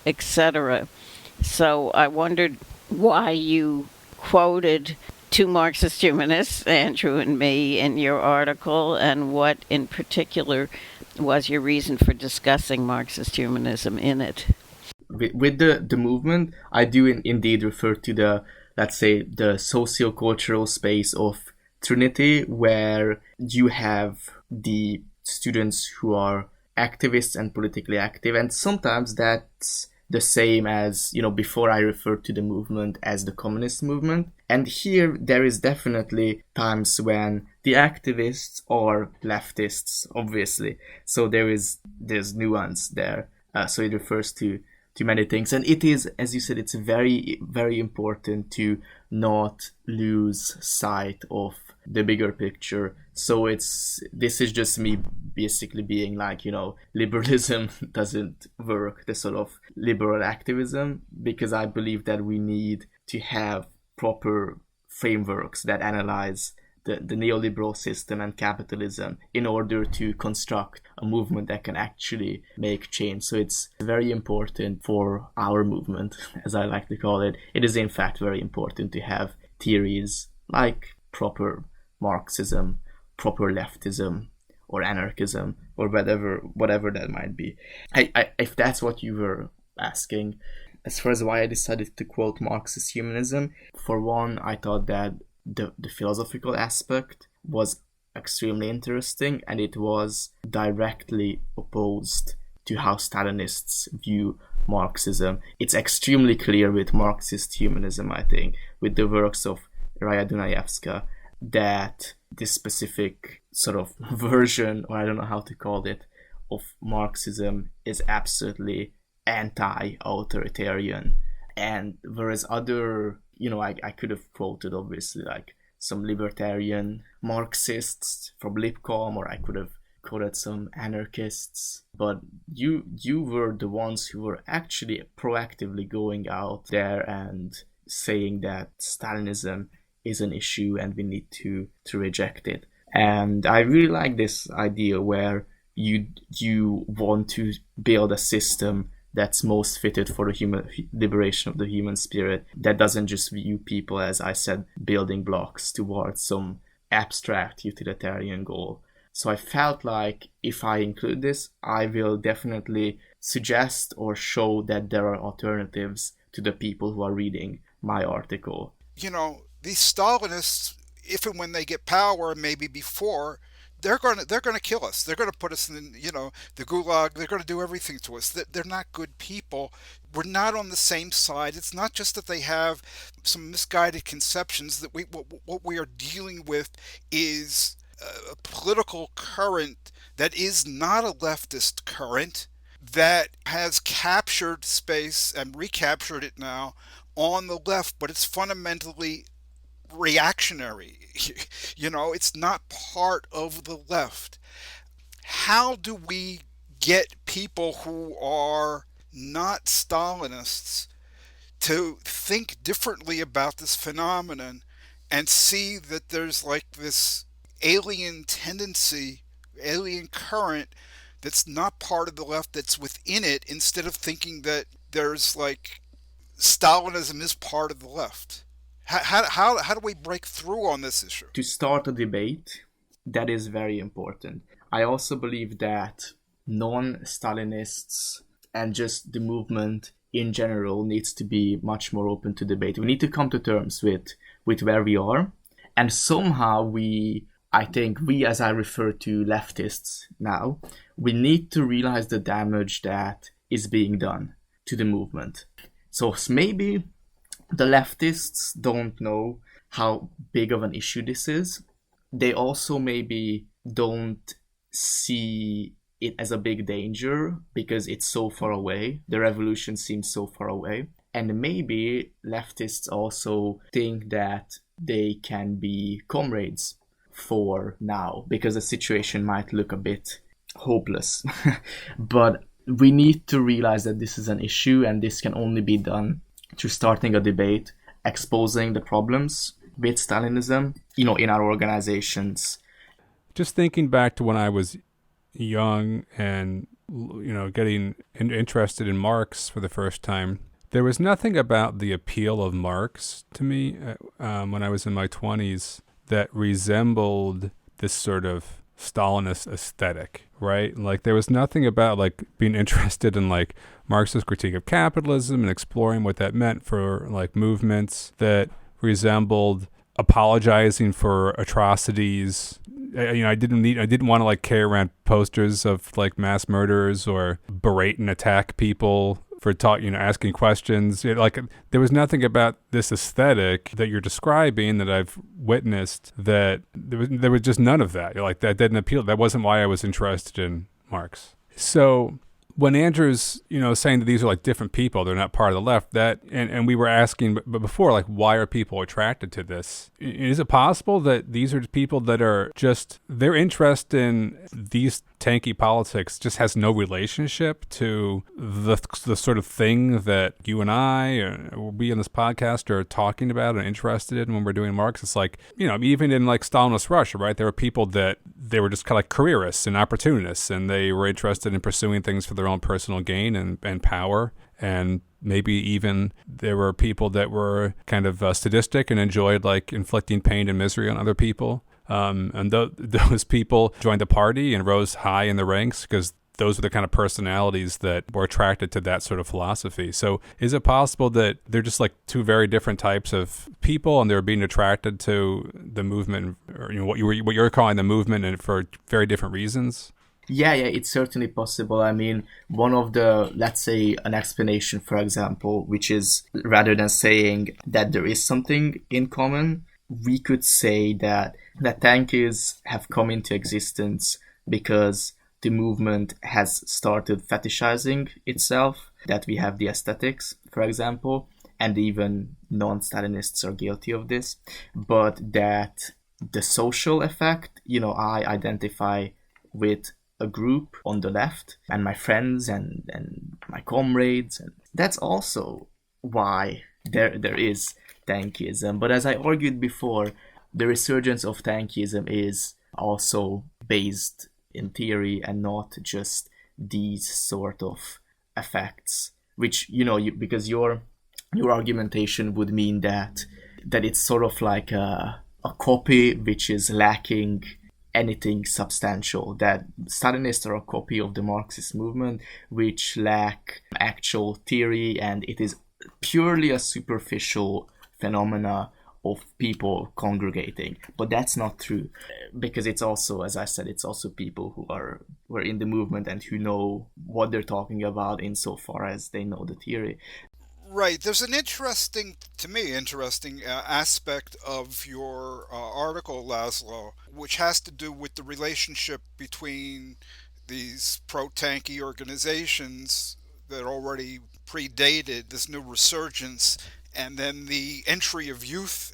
etc. So I wondered why you quoted two Marxist humanists, Andrew and me, in your article, and what in particular was your reason for discussing Marxist humanism in it. With the movement, I do indeed refer to the, let's say, the socio-cultural space of Trinity, where you have the students who are activists and politically active, and sometimes that's the same as, before I referred to the movement as the communist movement. And here there is definitely times when the activists are leftists, obviously. So there's nuance there. So it refers to many things. And it is, as you said, it's very, very important to not lose sight of the bigger picture. So this is just me basically being like, liberalism doesn't work, the sort of liberal activism, because I believe that we need to have proper frameworks that analyze the neoliberal system and capitalism in order to construct a movement that can actually make change. So it's very important for our movement, as I like to call it. It is in fact very important to have theories like proper Marxism, proper leftism, or anarchism, or whatever that might be. If that's what you were asking, as far as why I decided to quote Marxist humanism, for one, I thought that the philosophical aspect was extremely interesting, and it was directly opposed to how Stalinists view Marxism. It's extremely clear with Marxist-Humanism, I think, with the works of Raya Dunayevska, that this specific sort of version, or I don't know how to call it, of Marxism is absolutely anti-authoritarian. And whereas other, I could have quoted obviously like some libertarian Marxists from Lipcom, or I could have quoted some anarchists, but you were the ones who were actually proactively going out there and saying that Stalinism is an issue and we need to reject it. And I really like this idea where you want to build a system that's most fitted for the human liberation of the human spirit, that doesn't just view people, as I said, building blocks towards some abstract utilitarian goal. So I felt like if I include this, I will definitely suggest or show that there are alternatives to the people who are reading my article. These Stalinists, if and when they get power, maybe before, they're going to kill us. They're going to put us in, the gulag. They're going to do everything to us. They're not good people. We're not on the same side. It's not just that they have some misguided conceptions. That what we are dealing with is a political current that is not a leftist current, that has captured space and recaptured it now on the left, but it's fundamentally reactionary. It's not part of the left. How do we get people who are not Stalinists to think differently about this phenomenon and see that there's like this alien tendency, alien current that's not part of the left, that's within it, instead of thinking that there's like Stalinism is part of the left? How do we break through on this issue? To start a debate, that is very important. I also believe that non-Stalinists and just the movement in general needs to be much more open to debate. We need to come to terms with where we are. And somehow I think we, as I refer to leftists now, we need to realize the damage that is being done to the movement. So maybe the leftists don't know how big of an issue this is. They also maybe don't see it as a big danger because it's so far away. The revolution seems so far away. And maybe leftists also think that they can be comrades for now because the situation might look a bit hopeless. But we need to realize that this is an issue, and this can only be done through starting a debate, exposing the problems with Stalinism, in our organizations. Just thinking back to when I was young and, getting interested in Marx for the first time, there was nothing about the appeal of Marx to me when I was in my 20s that resembled this sort of Stalinist aesthetic, right? Like there was nothing about like being interested in like Marxist critique of capitalism and exploring what that meant for like movements that resembled apologizing for atrocities. I didn't want to like carry around posters of like mass murderers or berate and attack people for asking questions. There was nothing about this aesthetic that you're describing that I've witnessed that there was just none of that. That didn't appeal. That wasn't why I was interested in Marx. So when Andrew's, saying that these are like different people, they're not part of the left, and we were asking before, like, why are people attracted to this? Is it possible that these are people that are just, their interest in these tankie politics just has no relationship to the sort of thing that you and I, or we in this podcast are talking about and interested in when we're doing Marx? It's like, even in like Stalinist Russia, right? There were people that they were just kind of like careerists and opportunists, and they were interested in pursuing things for their own personal gain and power. And maybe even there were people that were kind of sadistic and enjoyed like inflicting pain and misery on other people. And those people joined the party and rose high in the ranks because those are the kind of personalities that were attracted to that sort of philosophy. So is it possible that they're just like two very different types of people, and they're being attracted to the movement, or what you're calling the movement, and for very different reasons? Yeah, it's certainly possible. I mean, one of the, let's say, an explanation, for example, which is, rather than saying that there is something in common, we could say that tankies have come into existence because the movement has started fetishizing itself, that we have the aesthetics, for example, and even non-Stalinists are guilty of this, but that the social effect, I identify with a group on the left and my friends and my comrades, and that's also why there is Tankieism. But as I argued before, the resurgence of Tankieism is also based in theory and not just these sort of effects, which because your argumentation would mean that it's sort of like a copy which is lacking anything substantial, that Stalinists are a copy of the Marxist movement which lack actual theory, and it is purely a superficial phenomena of people congregating. But that's not true, because it's also, as I said, it's also people who are in the movement and who know what they're talking about insofar as they know the theory. Right. There's an interesting aspect of your article, Laszlo, which has to do with the relationship between these pro-tankie organizations that already predated this new resurgence, and then the entry of youth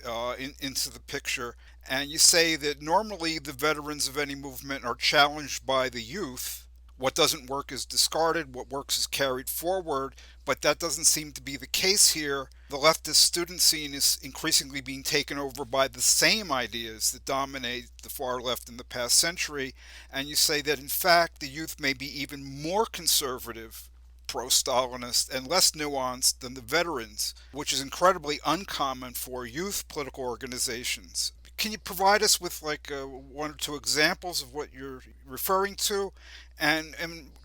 into the picture. And you say that normally the veterans of any movement are challenged by the youth. What doesn't work is discarded, what works is carried forward, but that doesn't seem to be the case here. The leftist student scene is increasingly being taken over by the same ideas that dominate the far left in the past century, and you say that in fact the youth may be even more conservative, pro-Stalinist, and less nuanced than the veterans, which is incredibly uncommon for youth political organizations. Can you provide us with one or two examples of what you're referring to? And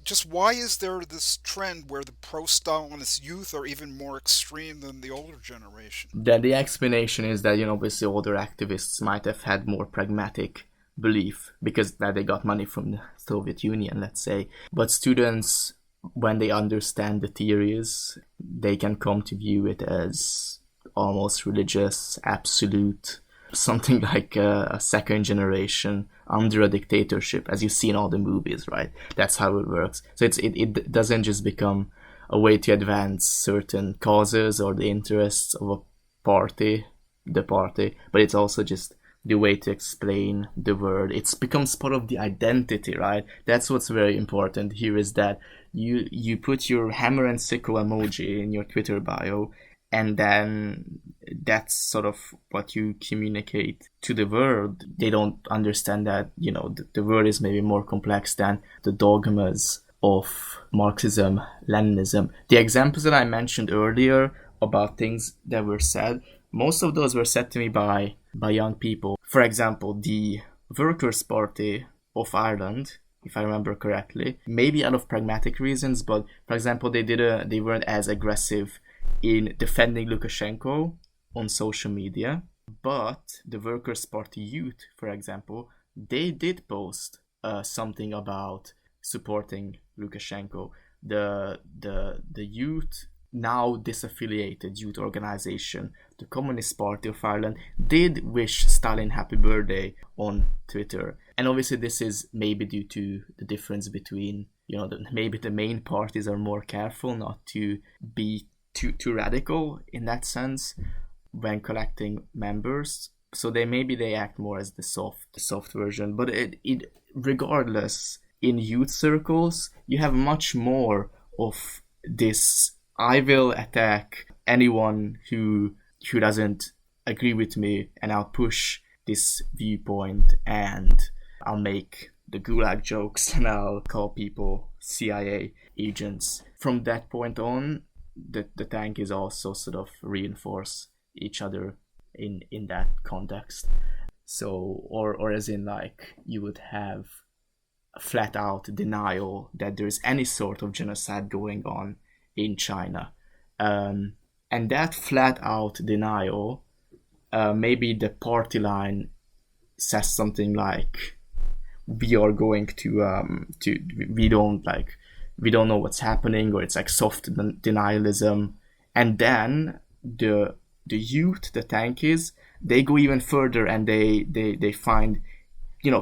just why is there this trend where the pro-Stalinist youth are even more extreme than the older generation? Then the explanation is that, obviously older activists might have had more pragmatic belief because they got money from the Soviet Union, let's say. But students, when they understand the theories, they can come to view it as almost religious, absolute, something like a second generation under a dictatorship, as you see in all the movies, right? That's how it works. So it doesn't just become a way to advance certain causes or the interests of a party, but it's also just the way to explain the world. It becomes part of the identity, right? That's what's very important here, is that you put your hammer and sickle emoji in your Twitter bio, and then that's sort of what you communicate to the world. They don't understand that, the world is maybe more complex than the dogmas of Marxism, Leninism. The examples that I mentioned earlier about things that were said, most of those were said to me by young people. For example, the Workers' Party of Ireland, if I remember correctly, maybe out of pragmatic reasons, but for example, they weren't as aggressive in defending Lukashenko on social media. But the Workers' Party youth, for example, they did post something about supporting Lukashenko. The youth, now disaffiliated youth organization, the Communist Party of Ireland, did wish Stalin happy birthday on Twitter. And obviously this is maybe due to the difference between, maybe the main parties are more careful not to be too radical in that sense when collecting members. So they act more as the soft version. But it regardless, in youth circles, you have much more of this, I will attack anyone who doesn't agree with me, and I'll push this viewpoint, and I'll make the gulag jokes, and I'll call people CIA agents. From that point on, the tankies also sort of reinforce each other in that context. So, or as in, like, you would have flat out denial that there's any sort of genocide going on in China. And that flat out denial, maybe the party line says something like, we are going to we don't know what's happening, or it's like soft denialism. And then the youth, the tankies, they go even further, and they find,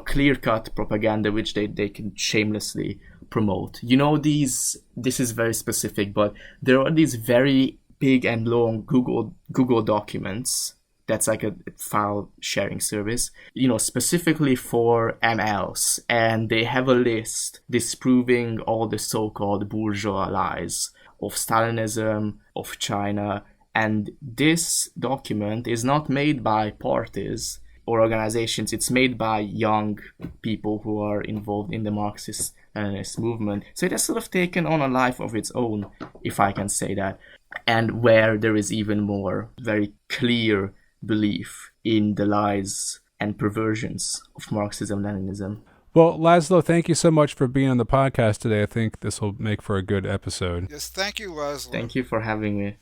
clear-cut propaganda which they can shamelessly promote. This is very specific, but there are these very big and long Google documents. That's like a file sharing service, specifically for MLs. And they have a list disproving all the so-called bourgeois lies of Stalinism, of China. And this document is not made by parties or organizations. It's made by young people who are involved in the Marxist-Leninist movement. So it has sort of taken on a life of its own, if I can say that. And where there is even more very clear belief in the lies and perversions of Marxism-Leninism. Well, László, thank you so much for being on the podcast today. I think this will make for a good episode. Yes, thank you, László. Thank you for having me.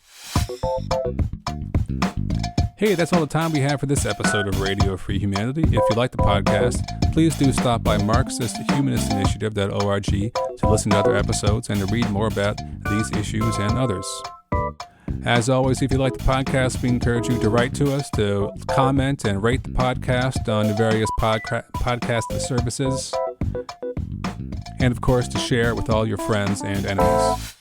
Hey, that's all the time we have for this episode of Radio Free Humanity. If you like the podcast, please do stop by Marxist-Humanist-Initiative.org to listen to other episodes and to read more about these issues and others. As always, if you like the podcast, we encourage you to write to us, to comment and rate the podcast on the various podcast services, and of course to share with all your friends and enemies.